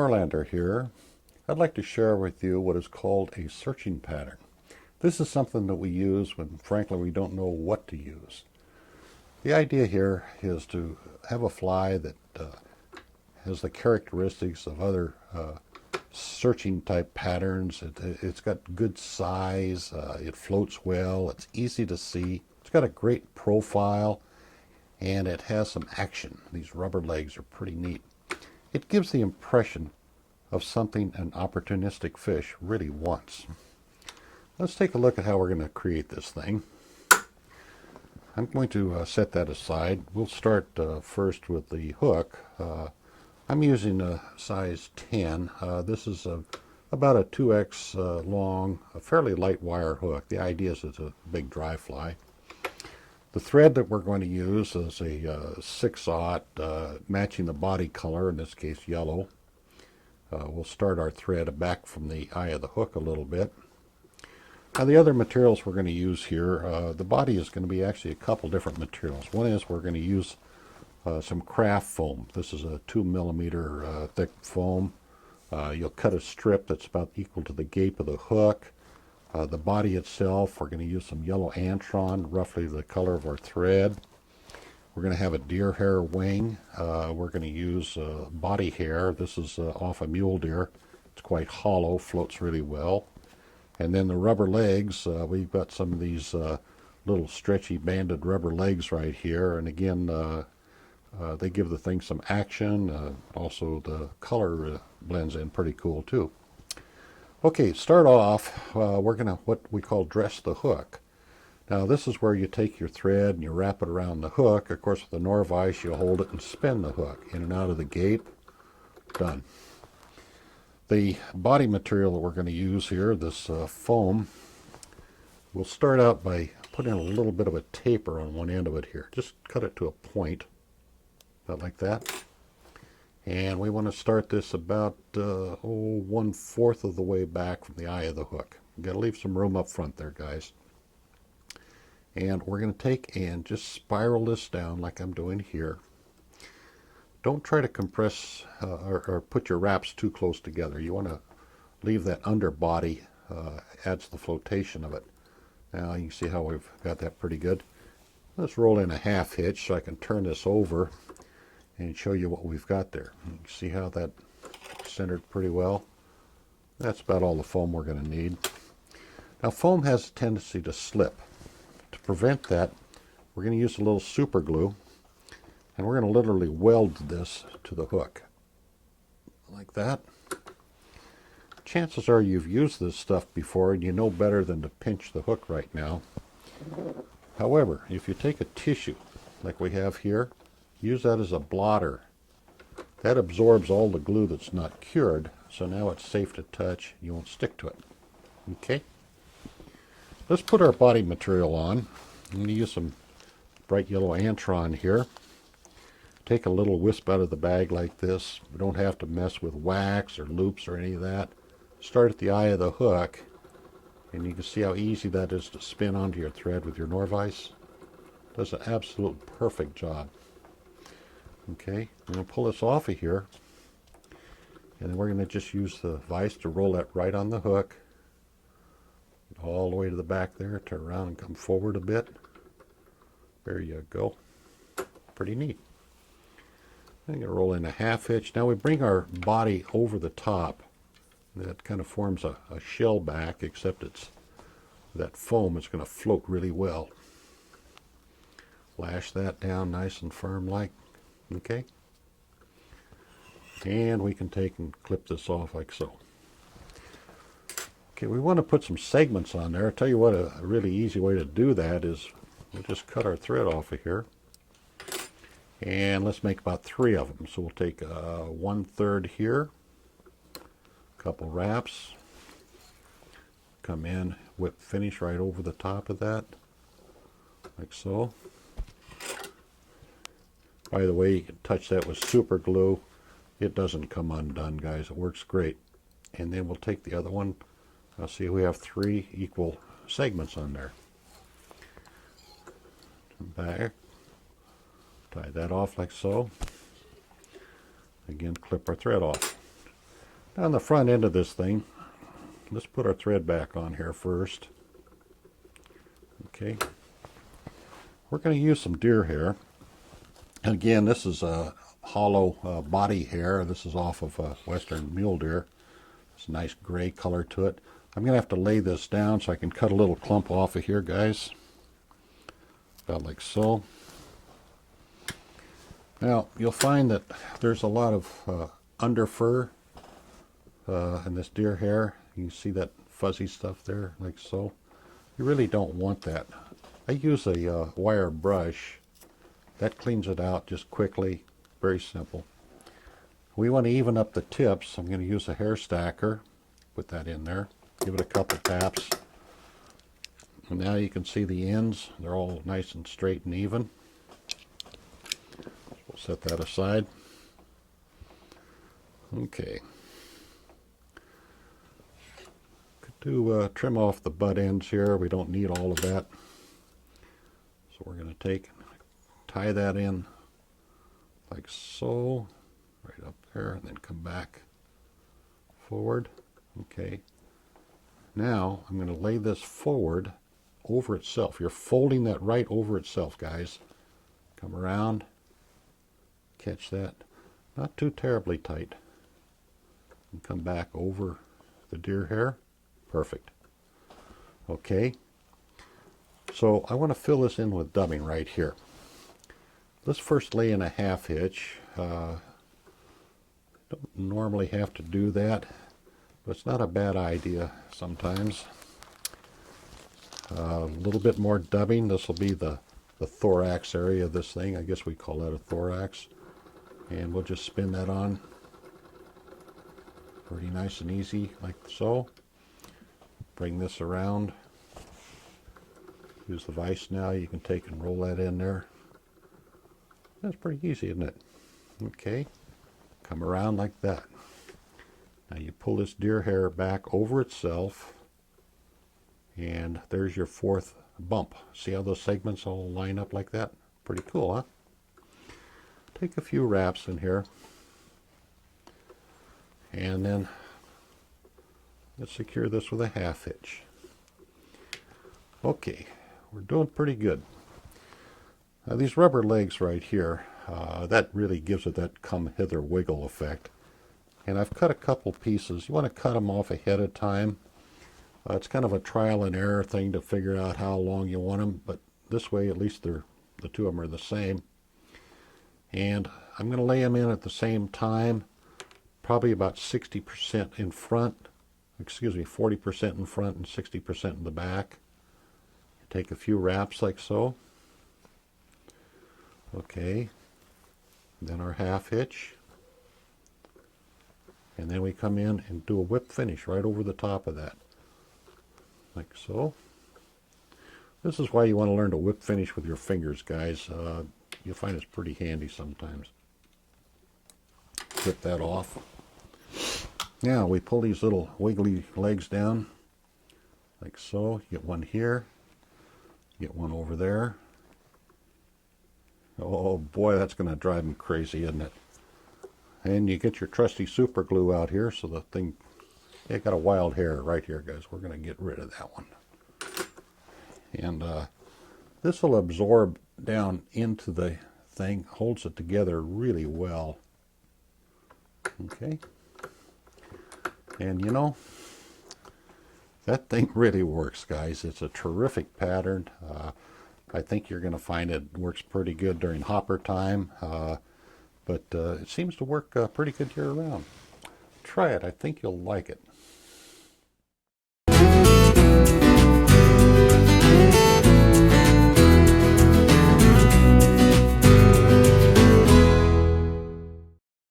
Norlander here. I'd like to share with you what is called a searching pattern. This is something that we use when, frankly, we don't know what to use. The idea here is to have a fly that has the characteristics of other searching type patterns. It's got good size, it floats well, it's easy to see, it's got a great profile, and it has some action. These rubber legs are pretty neat. It gives the impression of something an opportunistic fish really wants. Let's take a look at how we're going to create this thing. I'm going to set that aside. We'll start first with the hook. I'm using a size 10. This is about a 2x long, a fairly light wire hook. The idea is it's a big dry fly. The thread that we're going to use is a 6/0, matching the body color, in this case yellow. We'll start our thread back from the eye of the hook a little bit. Now the other materials we're going to use here, the body is going to be actually a couple different materials. One is we're going to use some craft foam. This is a 2mm thick foam. You'll cut a strip that's about equal to the gape of the hook. The body itself, we're going to use some yellow antron, roughly the color of our thread. We're going to have a deer hair wing. We're going to use body hair. This is off a mule deer. It's quite hollow, floats really well. And then the rubber legs, we've got some of these little stretchy banded rubber legs right here. And again, they give the thing some action. Also the color blends in pretty cool too. Okay, start off, we're going to what we call dress the hook. Now this is where you take your thread and you wrap it around the hook. Of course with the Norvise you hold it and spin the hook in and out of the gape. Done. The body material that we're going to use here, this foam, we'll start out by putting a little bit of a taper on one end of it here. Just cut it to a point, about like that. And we want to start this about 1/4 of the way back from the eye of the hook. You've got to leave some room up front there, guys. And we're going to take and just spiral this down like I'm doing here. Don't try to compress or put your wraps too close together. You want to leave that underbody, adds the flotation of it. Now you can see how we've got that pretty good. Let's roll in a half hitch so I can turn this over and show you what we've got there. You can see how that centered pretty well. That's about all the foam we're going to need. Now foam has a tendency to slip. To prevent that, we're going to use a little super glue, and we're going to literally weld this to the hook like that. Chances are you've used this stuff before and you know better than to pinch the hook right now. However, if you take a tissue like we have here, use that as a blotter. That absorbs all the glue that's not cured, so now it's safe to touch. You won't stick to it. Okay? Let's put our body material on. I'm going to use some bright yellow antron here. Take a little wisp out of the bag like this. We don't have to mess with wax or loops or any of that. Start at the eye of the hook, and you can see how easy that is to spin onto your thread with your Norvise. Does an absolute perfect job. Okay, I'm going to pull this off of here, and then we're going to just use the vise to roll that right on the hook, all the way to the back there, turn around and come forward a bit. There you go. Pretty neat. I'm going to roll in a half hitch. Now we bring our body over the top. That kind of forms a shell back, except it's that foam is going to float really well. Lash that down nice and firm like. Okay, and we can take and clip this off like so. Okay, we want to put some segments on there. I'll tell you what, a really easy way to do that is we'll just cut our thread off of here, and let's make about 3 of them. So we'll take 1/3 here, a couple wraps, come in, whip finish right over the top of that, like so. By the way, you can touch that with super glue. It doesn't come undone, guys. It works great. And then we'll take the other one. I'll see we have 3 equal segments on there. Back. Tie that off like so. Again, clip our thread off. On the front end of this thing, let's put our thread back on here first. Okay. We're going to use some deer hair. And again, this is a hollow body hair. This is off of Western mule deer. It's a nice gray color to it. I'm going to have to lay this down so I can cut a little clump off of here, guys. About like so. Now, you'll find that there's a lot of under fur in this deer hair. You can see that fuzzy stuff there, like so. You really don't want that. I use a wire brush. That cleans it out just quickly. Very simple. We want to even up the tips. I'm going to use a hair stacker. Put that in there. Give it a couple taps. And now you can see the ends. They're all nice and straight and even. We'll set that aside. Okay. Could do trim off the butt ends here. We don't need all of that. So we're going to tie that in like so, right up there, and then come back forward. Okay. Now I'm going to lay this forward over itself. You're folding that right over itself, guys. Come around, catch that. Not too terribly tight. And come back over the deer hair. Perfect. Okay. So I want to fill this in with dubbing right here. Let's first lay in a half hitch. Don't normally have to do that, but it's not a bad idea sometimes. A little bit more dubbing. This will be the thorax area of this thing. I guess we call that a thorax. And we'll just spin that on. Pretty nice and easy, like so. Bring this around. Use the vise now. You can take and roll that in there. That's pretty easy, isn't it? Okay. Come around like that. Now you pull this deer hair back over itself, and there's your fourth bump. See how those segments all line up like that? Pretty cool, huh? Take a few wraps in here, and then let's secure this with a half hitch. Okay, we're doing pretty good. Now these rubber legs right here, that really gives it that come hither wiggle effect. And I've cut a couple pieces. You want to cut them off ahead of time. It's kind of a trial and error thing to figure out how long you want them, but this way at least the two of them are the same. And I'm going to lay them in at the same time, probably about 60% in front, 40% in front and 60% in the back. Take a few wraps like so. Okay, then our half hitch, and then we come in and do a whip finish right over the top of that, like so. This is why you want to learn to whip finish with your fingers, guys. You'll find it's pretty handy sometimes. Clip that off. Now we pull these little wiggly legs down, like so. Get one here, get one over there. Oh boy, that's going to drive them crazy, isn't it? And you get your trusty super glue out here, so the thing, it got a wild hair right here, guys. We're going to get rid of that one. And this will absorb down into the thing, holds it together really well. Okay. And you know, that thing really works, guys. It's a terrific pattern. I think you're going to find it works pretty good during hopper time, but it seems to work pretty good year round. Try it. I think you'll like it.